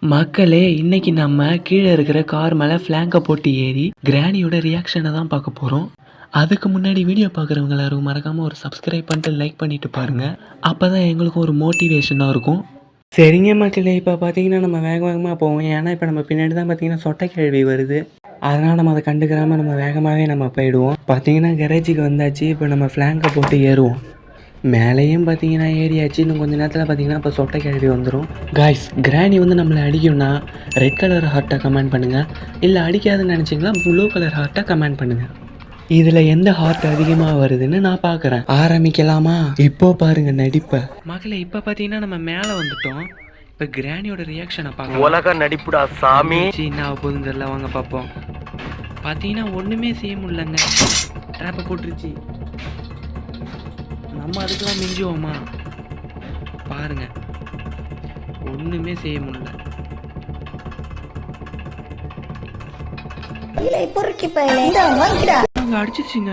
மக்களே, இன்னைக்கு நம்ம கீழே இருக்கிற கார் மேலே ஃப்ளாங்கை போட்டு ஏறி கிராணியோட ரியாக்ஷனை தான் பார்க்க போகிறோம். அதுக்கு முன்னாடி வீடியோ பார்க்குறவங்க எல்லாரும் மறக்காமல் ஒரு சப்ஸ்கிரைப் பண்ணிட்டு லைக் பண்ணிட்டு பாருங்கள். அப்போ தான் எங்களுக்கு ஒரு மோட்டிவேஷனாக இருக்கும். சரிங்க மக்களே, இப்போ பார்த்தீங்கன்னா நம்ம வேகமாக போவோம். ஏன்னா இப்போ நம்ம பின்னாடி தான் பார்த்தீங்கன்னா சொட்டை கேள்வி வருது. அதனால் நம்ம அதை கண்டுக்கிறாமல் நம்ம வேகமாகவே நம்ம போயிடுவோம். பார்த்தீங்கன்னா கரேஜுக்கு வந்தாச்சு. இப்போ நம்ம ஃப்ளாங்கை போட்டு ஏறுவோம். மேலேயும் பார்த்தீங்கன்னா ஏரியாச்சு. இன்னும் கொஞ்சம் நேரத்தில் பார்த்தீங்கன்னா இப்போ சொட்டை கேள்வி வந்துடும். காய்ஸ், கிராணி வந்து நம்மளை அடிக்கும்னா ரெட் கலர் ஹார்ட்டை கமெண்ட் பண்ணுங்கள். இல்லை அடிக்காதுன்னு நினச்சிங்கன்னா ப்ளூ கலர் ஹார்ட்டை கமெண்ட் பண்ணுங்கள். இதில் எந்த ஹார்ட் அதிகமாக வருதுன்னு நான் பார்க்குறேன். ஆரம்பிக்கலாமா? இப்போ பாருங்கள் நடிப்பை. மகளே, இப்போ பார்த்தீங்கன்னா நம்ம மேலே வந்துட்டோம். இப்போ கிராணியோட ரியாக்ஷனை பார்க்கலாம். உலக நடிப்புடா சாமி. என்ன போதும் தெரியல, வாங்க பார்ப்போம். பார்த்தீங்கன்னா ஒன்றுமே செய்ய முடியலங்க. ட்ராப்பை போட்டுருச்சு. நம்ம அதுக்கெல்லாம் மிஞ்சுவோமா? பாருங்க, ஒண்ணுமே செய்ய முடியல. அடிச்சிருச்சுங்க.